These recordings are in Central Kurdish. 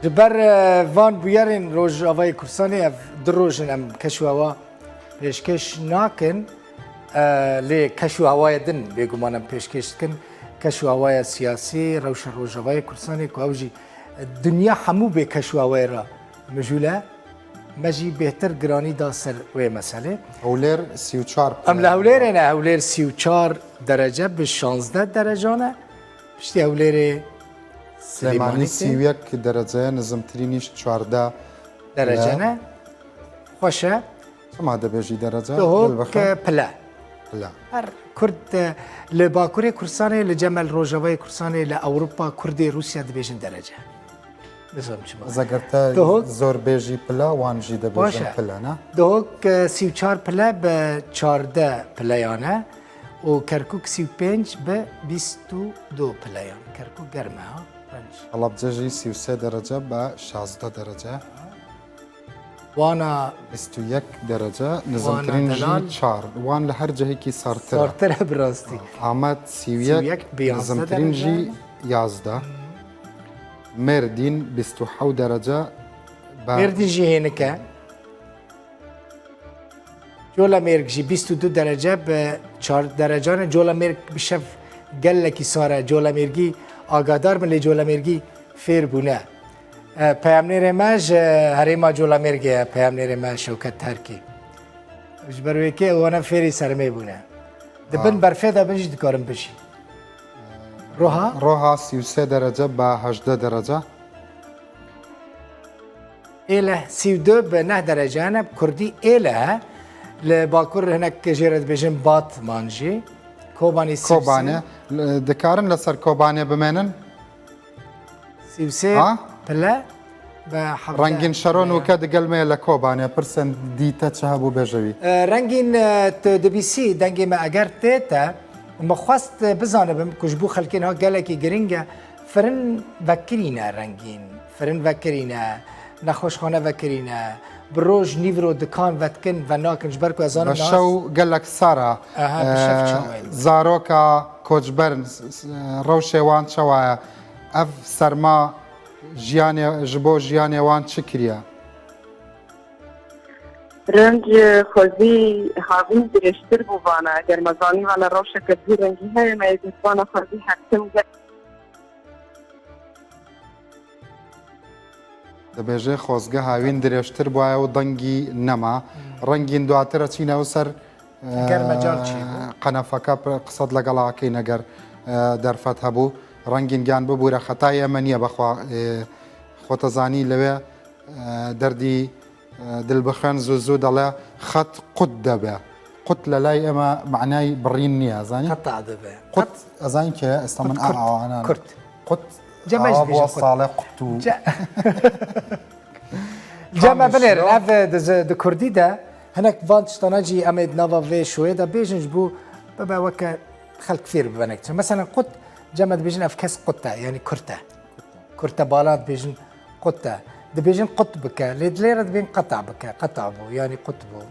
جبر وان بيارن روج أواي كرساني دروجن أم كشوا وا بيشكش ناكن لي كشوا هواي دن بيجو أنا بيشكش كن كشوا هواي سياسي روش روج أواي كرساني كوجي الدنيا حمو بكشوا هواي را مجولا مجي بهتر جراني داسر وي مسألة هولير 34 ام لهولير انا هولير 34 درجه ب 16 درجانه پشتی هولير سليماني 31 درجة نزمترينيش 14 درجه نه خوشه ما هذا بيجي درجة تو بلا لا هر كرد لباكوري كرساني لجمال روجاوي كرساني لاوروبا كردي روسيا دبيجن درجه نظام شما إذا قلت زور بيجي بلا وان جي ده بيجي بلا نا دوك 34 بلا ب 14 بلایانه و کرکوک 35 ب 22 بلایان کرکوک گرمه ها الله بتجي 33 درجة ب 16 درجة وانا 21 درجة نزمترين دلال. جي 4 وان لهرجة هيك صار ترى صارت براستي عماد 31 31 نزمترين جي 11 مردين 21 درجة مردي جي هناك جولا ميرك جي 22 درجة ب 4 درجان جولا ميرك بشف قال لك صار جولا ميرجي آگادار من جولا ميرجي فير بونه پیامنیر ماج هریما جولا ميرجي پیامنیر ما شوکت ترکی اجبروی که وانا فيري سرمي بونه دبن برفه بنجد کارم بشي روها 33 درجة ب 18 درجة إله 32 ب 9 درجة أنا بكردي إله لباكور هناك جيرد بيجن بات مانجي كوباني كوباني دكارن لسر كوباني بمنن سيوسي بلا بحفظة رنگين شرون وكاد قلمي لكوباني برسن ديتا تشهبو بجوي رنگين دبيسي دنگي ما اگر تيتا ما خواست بزانم كجبو خلكين ها قالكي جرينجا فرن وكرينا رنگين فرن وكرينا نخوشخانه وكرينا بروج نيفرو دكان وتكن وناكن جبركو ازانم بشو قال لك سارة زاروكا كوجبرن روشي وان شوايا اف سرما جياني جبو جياني وان شكريا رنج خوزی هاوین درشتر بوانا اگر مزانی وانا روشه کدی رنگی های میزنوانا خوزی حکم دەبێژێ خۆزگە هاوین درێژتر بواە و دەنگی نەما ڕەنگین دواترە چینەوە سەر قەنەفەکە قسەت لەگەڵاکەی نەگەر دەرفەت هەبوو ڕەنگین گیان ببوورە خەتای ئەمە نییە بەخوا خۆتەزانی لەوێ دەردی دڵبخێن زوو دەڵێ خەت قوت دەبێ قوت لە لای ئەمە معنای بڕین نییە زانی قطع دەبێ قوت ئەزان کە ئێستا من ئاوانە کورد قوت جمعش بيجي صالح قطو جمع بنير اف د كردي ده هناك فانتش تناجي امد نافا في شويه ده بيجنج بو بابا وكا خلق كثير ببنك مثلا قط جمع بيجن اف كاس قطه يعني كرته بالات بيجن قطه ده بيجن قط بك ليرة بين قطع بك قطع بو يعني قط بو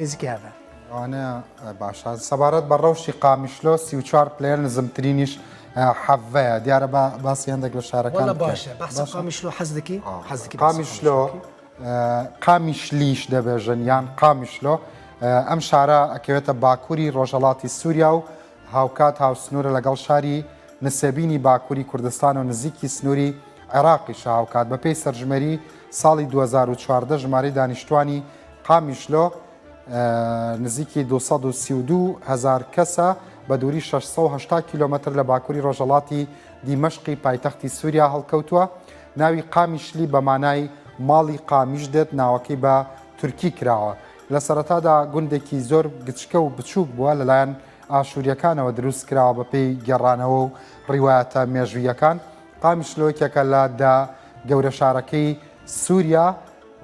نزكي هذا أنا باشا سبارات بروشي قامشلو 34 بلاير نزمترينيش حفايا ديارة باسي عندك للشاركان والله باشا بحسب قامشلو حزدكي حزدكي قامشلو قامشليش دبجن يعني قامشلو ام شارع اكيوتا باكوري روجالاتي سوريا و هاوكات هاو سنورة لقل شاري نسبيني باكوري كردستان و نزيكي سنوري عراقي شاوكات بپی سرجمري سالي 2014 جماري دانشتواني قامشلو نزیکی 232 هزار کەسە بە دووری 680 کیلومتر لە باکووری ڕۆژەڵاتی دیمەشقی پایتەختی سووریا هەڵکەوتووە ناوی قامیشلی بە مانای ماڵی قامیش دێت ناوەکەی بە تورکی کراوە لە سەرەتادا گوندێکی زۆر گچکە و بچووک بووە لەلایەن ئاشووریەکانەوە دروست کراوە بە پێی گەڕانەوە و ڕیوایەتە مێژوویەکان قامیشلۆکێکە لە دا گەورە شارەکەی سووریا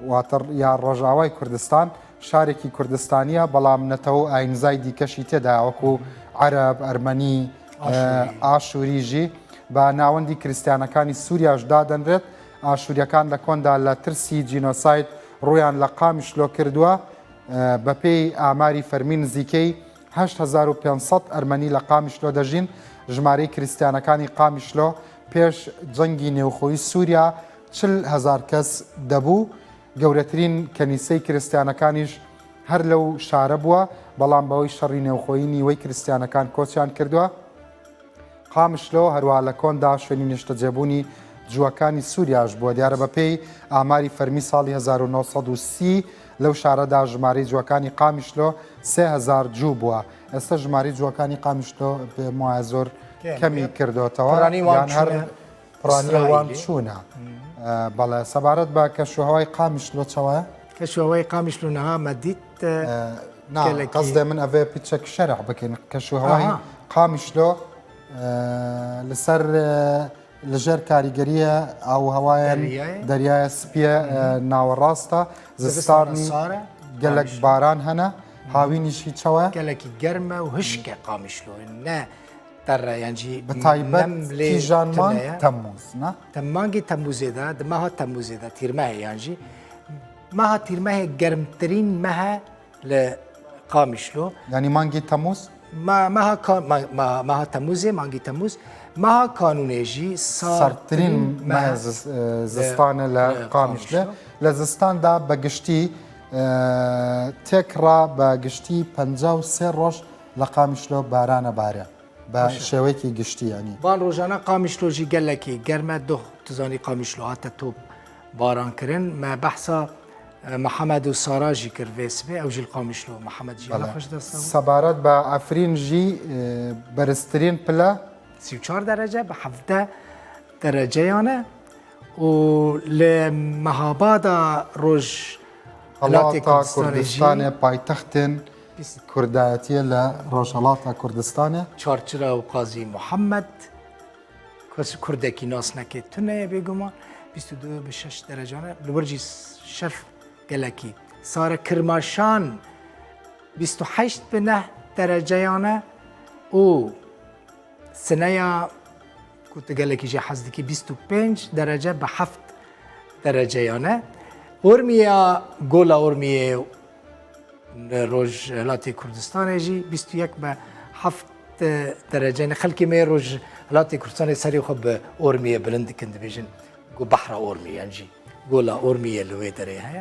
واتر یا ڕۆژاوای کوردستان شارێکی کوردستانیە بەڵام نەتەوە ئاینزای دیکەشی تێدا وەکو عەرەب ئەرمەنی ئاشووریژی بە ناوەندی کریستیانەکانی سووریاش دادەنرێت ئاشووریەکان لە کۆندا لە ترسی جینۆساید ڕویان لە قامیشلۆ کردووە بەپێی ئاماری فەرمی نزیکەی 8500 ئەرمەنی لە قامیشلۆ دەژین ژمارەی کریستیانەکانی قامیشلۆ پێش جەنگی نێوخۆی سووریا 40,000 کەس دەبوو گەورەترین کەنیسەی کریسیانەکانیش هەر لەو شارە بووە بەڵام بەوەی شەڕی نێوخۆیی نیوەی کریسیانەکان کۆچیان کردووە قامشلۆ هەروە لە کۆندا شوێنی نیشتەجێبوونی جووەکانی سووریاش بووە دیارە بەپێی ئاماری فەرمی ساڵی 1930 لەو شارەدا ژمارەی جووەکانی قامیشلۆ 3,000 جوو بووە ئێستا ژماری جووەکانی قامیشلۆ پێم وایە زۆر کەمی کردوتەوە هەر پڕانیوان چوونە بەڵێ سەبارەت بە کەشوهەوای قامیشلۆ چەوەیە کەشوهەوای قامیشلۆ نەها مەدیت قەزدە من ئەvێ پیچەک شەرح بکەین کەشوهەوای قامیشلۆ لەسەر لەژێر کاریگەریە ئاو هەوایان دەریایە سپیە ناوەڕاستە زستانی گەلک باران هەنە هاوینیشی چەوە گەلێکی گەرمە و هشکە قامیشلۆ نە تەڕە یانجی بەتایبەت ژانمان تەمموز تەممانگی تەموزێدا دماها تەموزێدا تیرمەهە یانجی ماها تیرمەهە گەرمترین مەهە لە قامیشلۆ ینی مانگی تەموز ماها تەموزێ مانگی تەموز ماها کانونێژی سەرترین زستانە لە قامیشلە لە زستاندا بەگشتی تێکڕا بە گشتی 53 ڕۆژ لە قامیشلۆ بارانە بارە بە شێوەیەکی گشتی ینی بان ڕۆژانە قامیشلۆژی گەلێکی گەرمە دۆ تزانی قامیشلۆ هاتە تۆ بارانکردن مە بەحسا محەممەد و ساراژی کرد وێسبێ ئەو ژیل قامیشلۆ محەممەدجی سەبارەت بە ئەفرینژی بەرزترین پلە 34 دەرەجە بە 17 دەرەجەیانە و لە مەهابادا ڕۆژ هەڵاتە کوردستانە پایتەختن کوردایەتیە لە ڕۆژهەڵاتە کوردستانە چارچرا و قازی محەممەد کوردێکی ناس نەکێت تونەیە بێگومان 22 بە 6 دەرەجانە لەبەرجی شەف گەلەکی سارە کرماشان 28 بنە دەرەجەیانە و سنەیە کوتگەلێکیژی حەزدیکی 25 دەرەجە بە 7 دەرەجەیانە ئۆرمیە گۆلا ئۆرمیێ ڕۆژهڵاتی کوردستانێژی 21 بە 7 دەرەجەیە خەلکی مێ ڕۆژهڵاتی کوردستانی سەری خۆ بە ئۆرمیە بلند دکن دەبێژن گۆ بەحرە ئۆرمی یانجی گۆلا ئۆرمیە لەوێ دەرێ هەیە